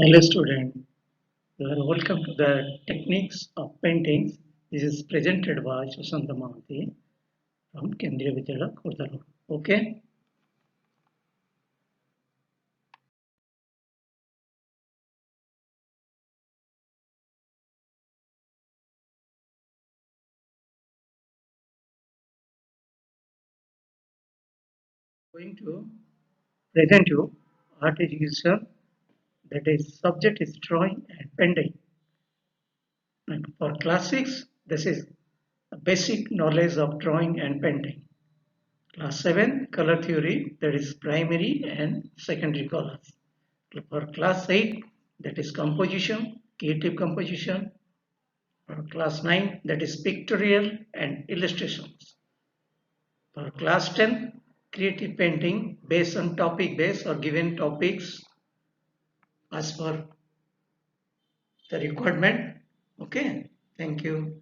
Hello student, you are welcome to the Techniques of Paintings. This is presented by Susanta Mohanty from Kendriya Vidyalaya, Khurdha. Okay, going to present you art education, that is subject is drawing and painting. And for class 6, this is a basic knowledge of drawing and painting. Class 7, color theory, that is primary and secondary colors. For class 8, that is composition, creative composition. For class 9, that is pictorial and illustrations. For class 10, creative painting based on topic based or given topics as per the requirement. Okay, thank you.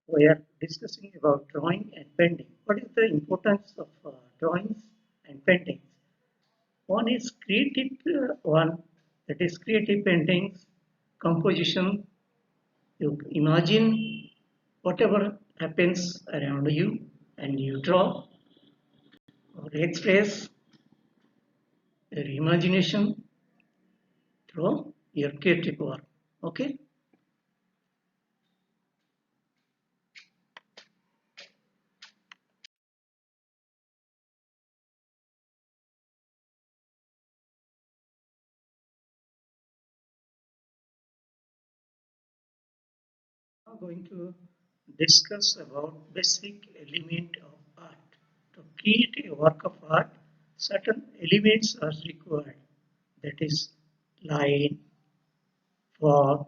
We are discussing about drawing and painting. What is the importance of drawings and paintings? One is creative one, that is creative paintings, composition. You imagine whatever happens around you and you draw or express your imagination through your creative work. Okay, now going to discuss about basic element of art. To create a work of art, certain elements are required. That is line, form,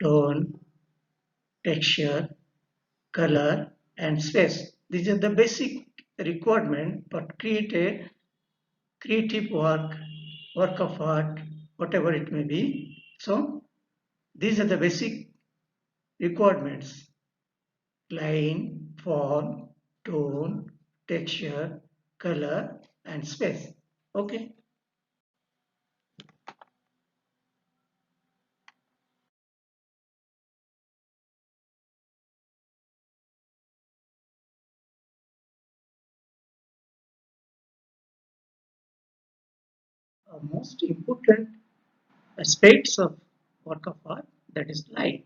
tone, texture, color, and space. These are the basic requirement for create a creative work, work of art, whatever it may be. So these are the basic requirements: line, form, tone, texture, color, and space. Okay. Most important aspects of work of art, that is line.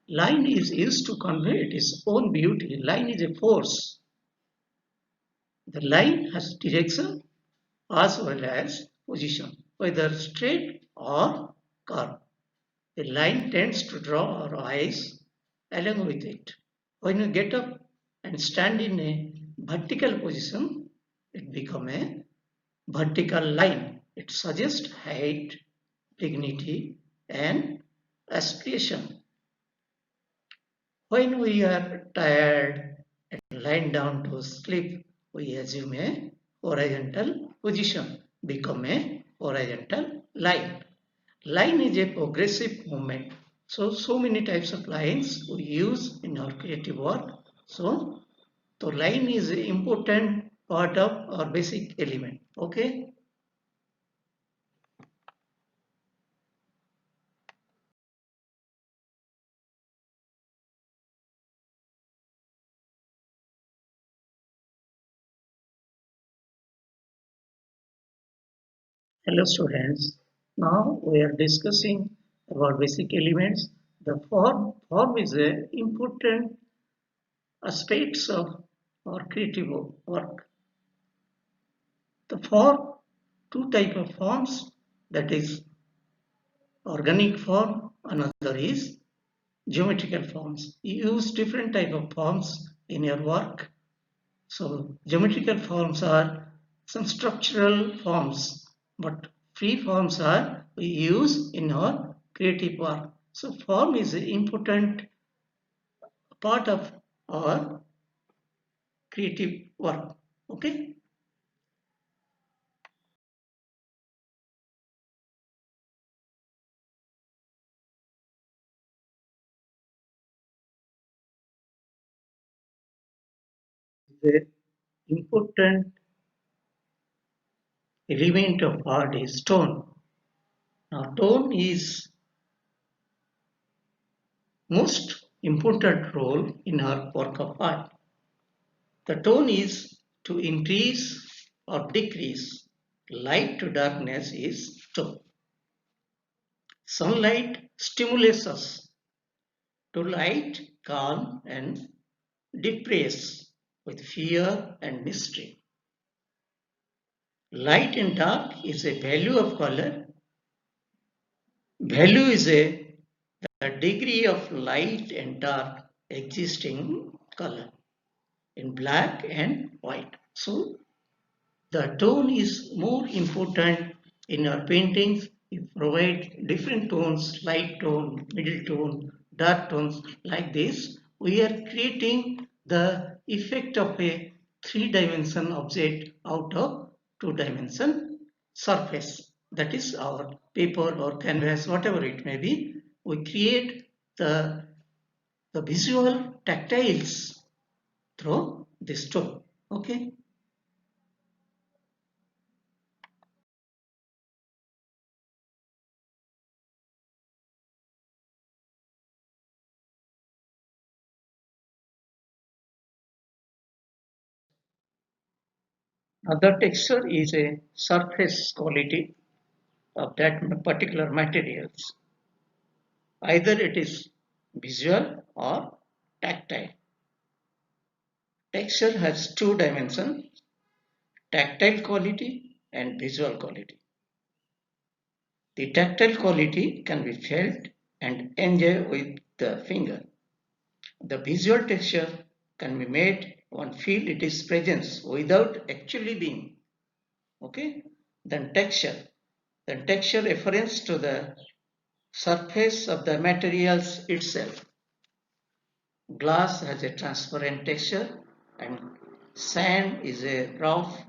Line is used to convey its own beauty. Line is a force. The line has direction as well as position, whether straight or curved. The line tends to draw our eyes along with it. When you get up and stand in a vertical position, it becomes a vertical line. It suggests height, dignity, and aspiration. When we are tired and lying down to sleep, we assume a horizontal position, become a horizontal line. Line is a progressive movement. So many types of lines we use in our creative work. So line is an important part of our basic element. Okay. Hello students. Now we are discussing about basic elements. The form is a important aspects of our creative work. The form, two type of forms, that is organic form, another is geometrical forms. You use different type of forms in your work. So geometrical forms are some structural forms, but free forms are we use in our creative work. So form is an important part of our creative work. Okay. The important element of art is tone. Now, tone is most important role in our work of art. The tone is to increase or decrease. Light to darkness is tone. Sunlight stimulates us to light, calm, and depress with fear and mystery. Light and dark is a value of color. Value is the degree of light and dark existing color in black and white. So the tone is more important in our paintings. We provide different tones, light tone, middle tone, dark tones like this. We are creating the effect of a three-dimension object out of two-dimension surface. That is our paper or canvas, whatever it may be. We create the visual tactiles through this tone. Okay. The texture is a surface quality of that particular materials. Either it is visual or tactile. Texture has two dimensions, tactile quality and visual quality. The tactile quality can be felt and enjoyed with the finger. The visual texture can be made one feel its presence without actually being. Okay? Then texture. The texture refers to the surface of the materials itself. Glass has a transparent texture and sand is a rough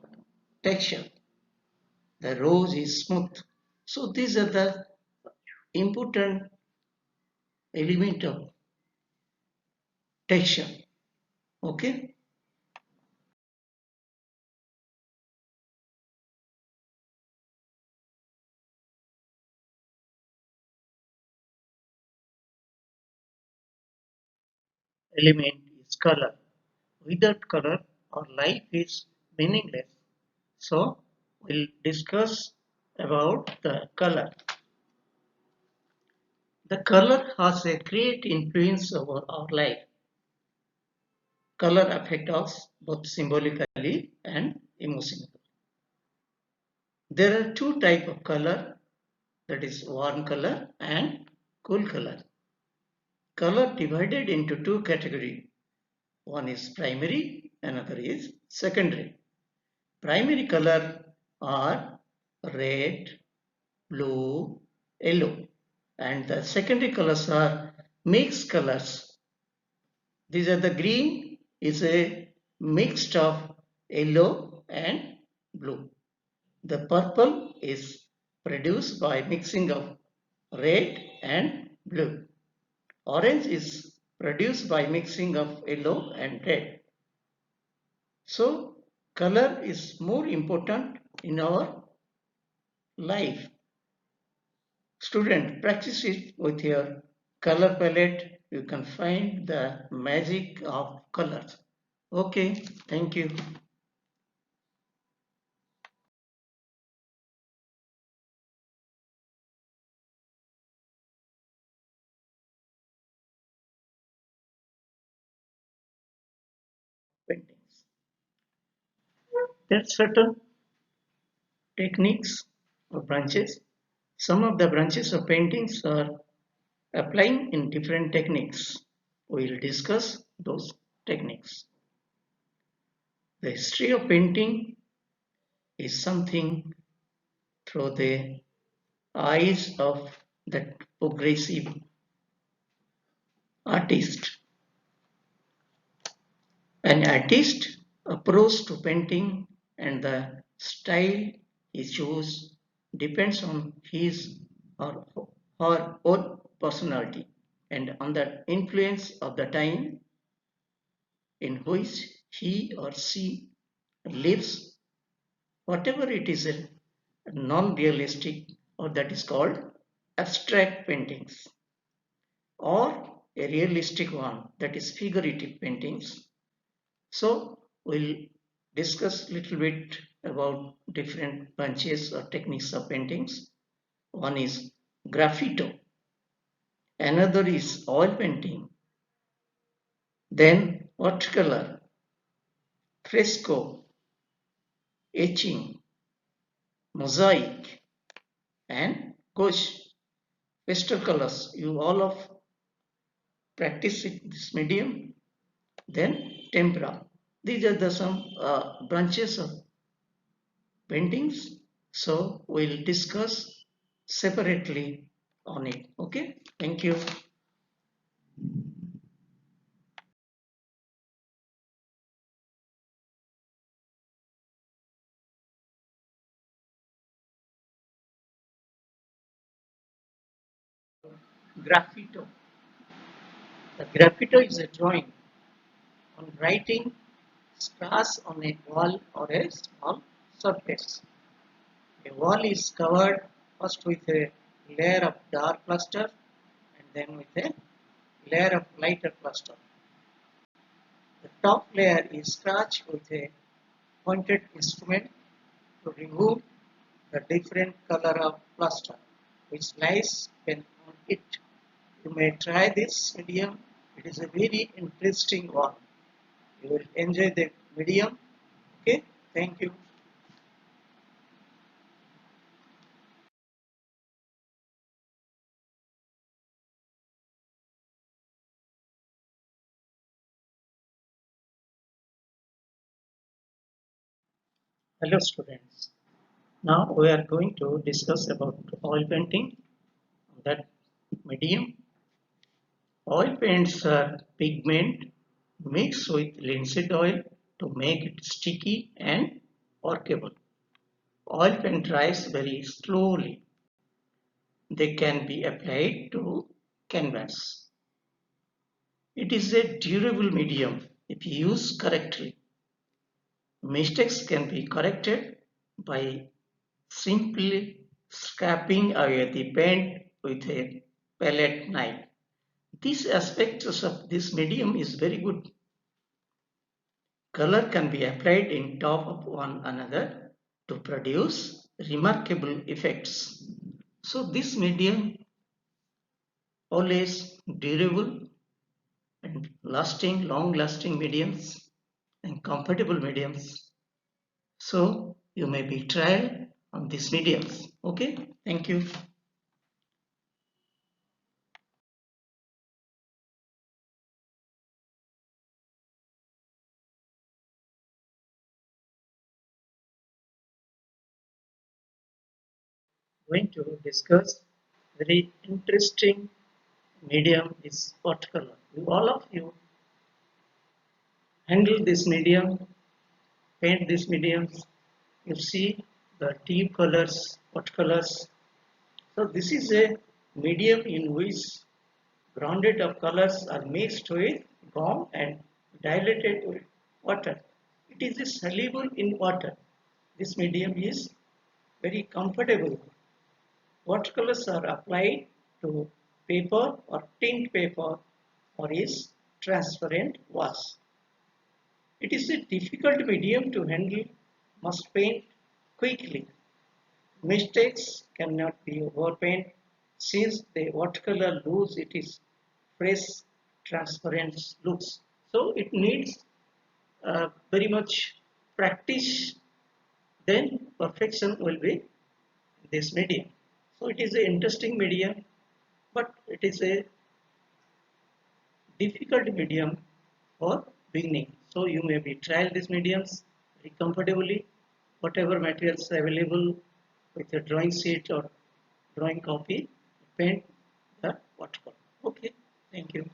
texture. The rose is smooth. So these are the important element of texture. Okay? Element is color. Without color, our life is meaningless. So we'll discuss about the color. The color has a great influence over our life. Color affects us both symbolically and emotionally. There are two types of color, that is warm color and cool color. Color divided into two categories. One is primary, another is secondary. Primary color are red, blue, yellow, and the secondary colors are mixed colors. These are the green is a mixed of yellow and blue. The purple is produced by mixing of red and blue. Orange is produced by mixing of yellow and red. So color is more important in our life. Student, practice it with your color palette. You can find the magic of colors. Okay, thank you. Paintings. There are certain techniques or branches. Some of the branches of paintings are applying in different techniques. We will discuss those techniques. The history of painting is something through the eyes of that progressive artist. An artist approach to painting and the style he chooses depends on his or her own personality and on the influence of the time in which he or she lives, whatever it is a non-realistic, or that is called abstract paintings, or a realistic one, that is figurative paintings. So we'll discuss a little bit about different branches or techniques of paintings. One is graffito, another is oil painting, then watercolor, fresco, etching, mosaic, and gouache, pastel colors. You all of practice this medium. Then tempura. These are the some branches of paintings. So we'll discuss separately on it. Okay. Thank you. Graffito. The graffito is a drawing on writing stars on a wall or a small surface. A wall is covered first with a layer of dark cluster and then with a layer of lighter cluster. The top layer is scratched with a pointed instrument to remove the different color of cluster which lies on it. You may try this medium. It is a very interesting one. You will enjoy the medium. Okay, thank you. Hello students. Now we are going to discuss about oil painting. That medium. Oil paints are pigment mixed with linseed oil to make it sticky and workable. Oil paint dries very slowly. They can be applied to canvas. It is a durable medium if used correctly. Mistakes can be corrected by simply scraping away the paint with a palette knife. These aspects of this medium is very good. Color can be applied in top of one another to produce remarkable effects. So this medium always durable and lasting, long lasting mediums and comfortable mediums. So you may be trial on these mediums. Okay, thank you. Going to discuss very interesting medium is watercolor. All of you handle this medium, paint these mediums. You see the deep colors, watercolors. So this is a medium in which grounded of colors are mixed with gum and dilated with water. It is soluble in water. This medium is very comfortable. Watercolors are applied to paper or tint paper or is transparent wash. It is a difficult medium to handle, must paint quickly. Mistakes cannot be overpaint since the watercolor lose its fresh, transparent looks. So it needs very much practice, then perfection will be this medium. So it is an interesting medium, but it is a difficult medium for beginning. So you may be trial these mediums very comfortably, whatever materials available with your drawing sheet or drawing copy, paint the watercolor. Okay, thank you.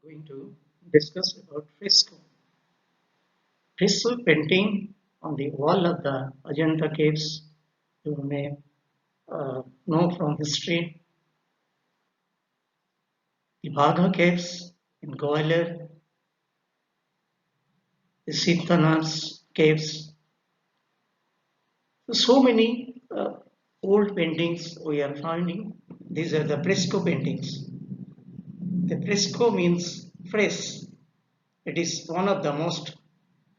Going to discuss about fresco. Fresco painting on the wall of the Ajanta caves. You may know from history. The Bagha caves in Gwalior, the Sitana's caves. So many old paintings we are finding. These are the fresco paintings. The fresco means fresh. It is one of the most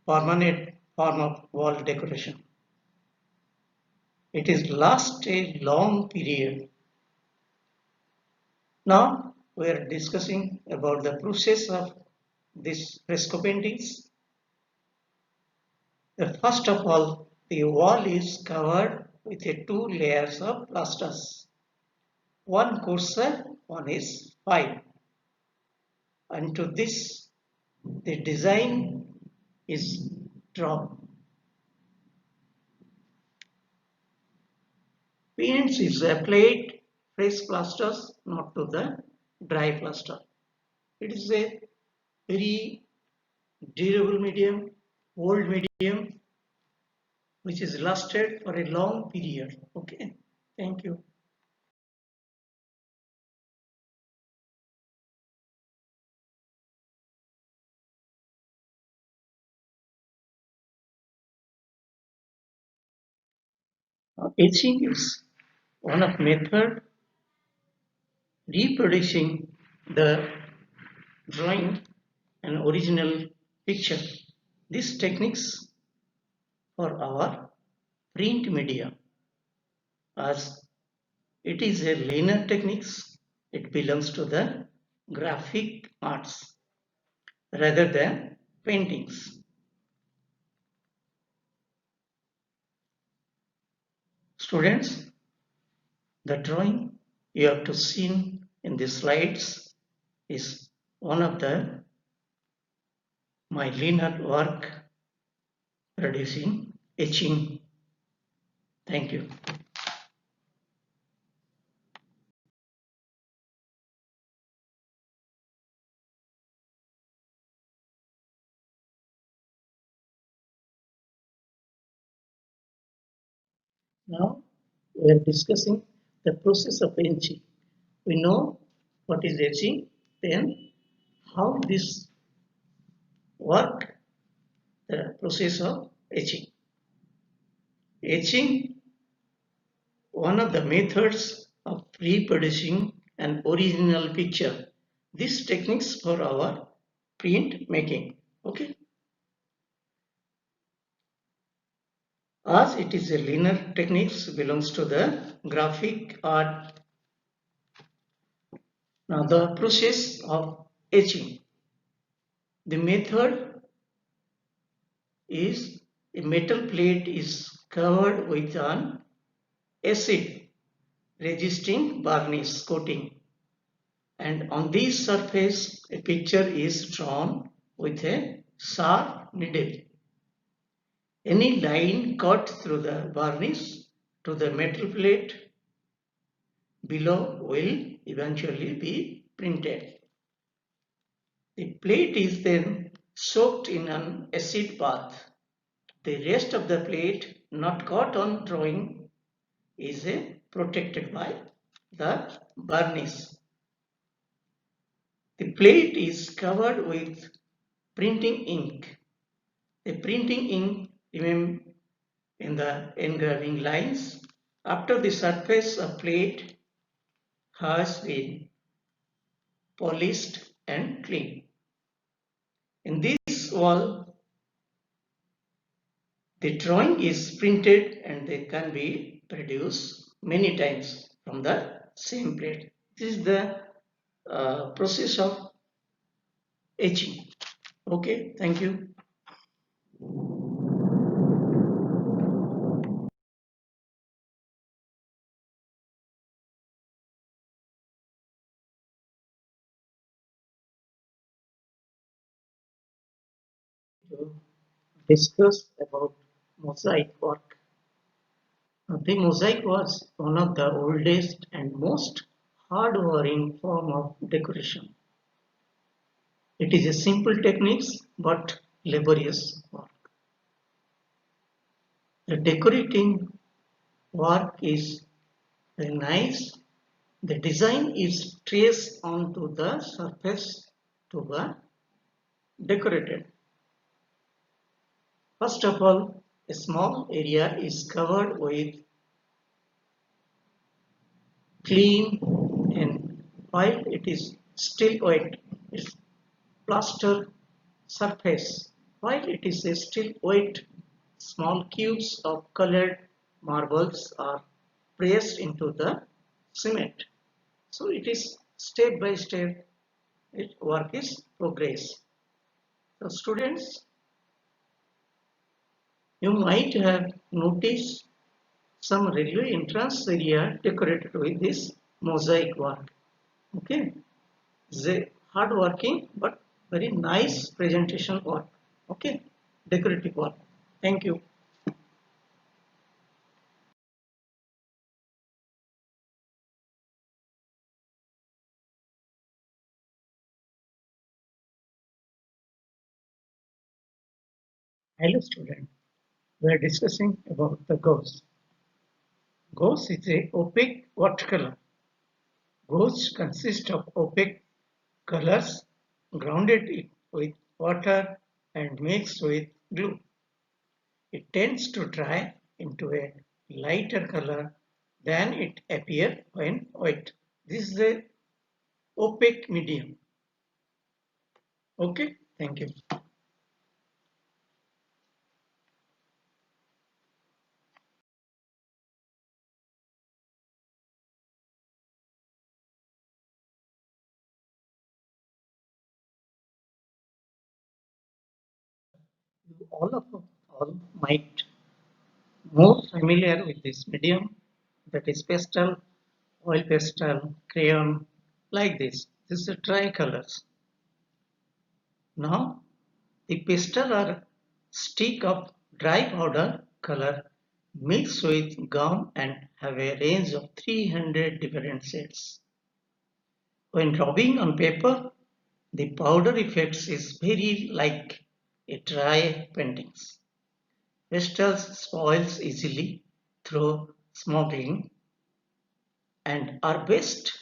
permanent form of wall decoration. It is last a long period. Now we are discussing about the process of these fresco paintings. First of all, the wall is covered with a two layers of plasters. One coarser, one is fine. And to this, the design is drawn. Paints is applied fresh plasters, not to the dry plaster. It is a very durable medium, old medium, which is lasted for a long period. Okay, thank you. Etching is one of method reproducing the drawing an original picture. These techniques for our print media, as it is a linear techniques, it belongs to the graphic arts rather than paintings. Students, the drawing you have to see in the slides is one of the my linear work producing etching. Thank you. Now we are discussing the process of etching. We know what is etching, then how this work, the process of etching. Etching, one of the methods of reproducing an original picture. These techniques for our print making. Okay. As it is a linear techniques belongs to the graphic art. Now the process of etching. The method is a metal plate is covered with an acid resisting varnish coating, and on this surface a picture is drawn with a sharp needle. Any line cut through the varnish to the metal plate below will eventually be printed. The plate is then soaked in an acid bath. The rest of the plate not got on drawing is protected by the varnish. The plate is covered with printing ink. The printing ink remains in the engraving lines after the surface of plate has been polished and cleaned. In this wall, the drawing is printed and they can be produced many times from the same plate. This is the process of etching. Okay, thank you. To discuss about mosaic work. The mosaic was one of the oldest and most hard-wearing form of decoration. It is a simple technique but laborious work. The decorating work is very nice. The design is traced onto the surface to be decorated. First of all, a small area is covered with clean and while it is still wet, its plaster surface. While it is still wet, small cubes of colored marbles are pressed into the cement. So it is step by step, its work is progress. So students, you might have noticed some railway entrance area decorated with this mosaic work. Okay, it's a hard working but very nice presentation work. Okay, decorative work. Thank you. Hello student. We are discussing about the gauze. Gauze is a opaque watercolor. Gauze consists of opaque colors grounded with water and mixed with glue. It tends to dry into a lighter color than it appears when wet. This is a opaque medium. Okay, thank you. You all might more familiar with this medium, that is pastel, oil pastel, crayon, like this. This is dry colors. Now the pastel are stick of dry powder color mixed with gum and have a range of 300 different shades. When rubbing on paper, the powder effects is very like a dry paintings. Pastels spoils easily through smogging and are best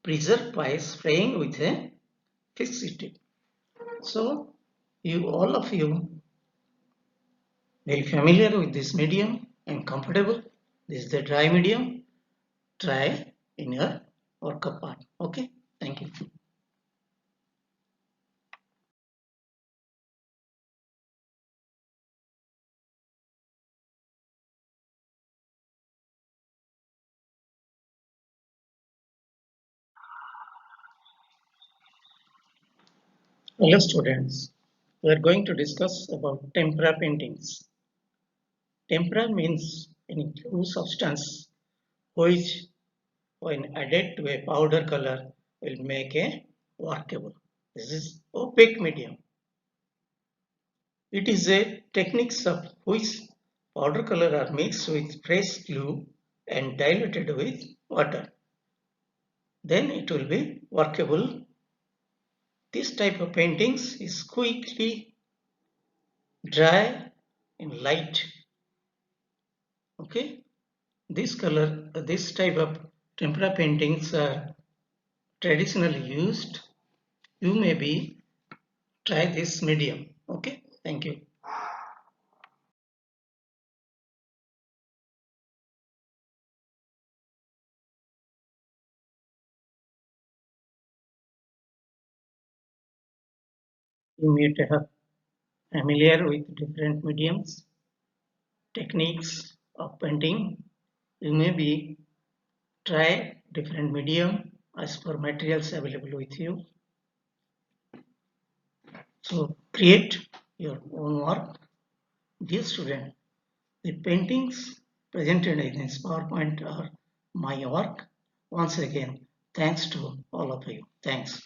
preserved by spraying with a fixative. So you all of you very familiar with this medium and comfortable. This is the dry medium. Try in your workup part. Okay, thank you. Hello students, we are going to discuss about tempera paintings. Tempera means any glue substance which when added to a powder color will make a workable. This is opaque medium. It is a technique of which powder color are mixed with fresh glue and diluted with water. Then it will be workable. This type of paintings is quickly dry and light. Okay, this type of tempera paintings are traditionally used. You may be try this medium. Okay, thank you. You may have familiar with different mediums, techniques of painting. You may be try different medium as per materials available with you. So create your own work. Dear student, the paintings presented in this PowerPoint are my work. Once again, thanks to all of you. Thanks.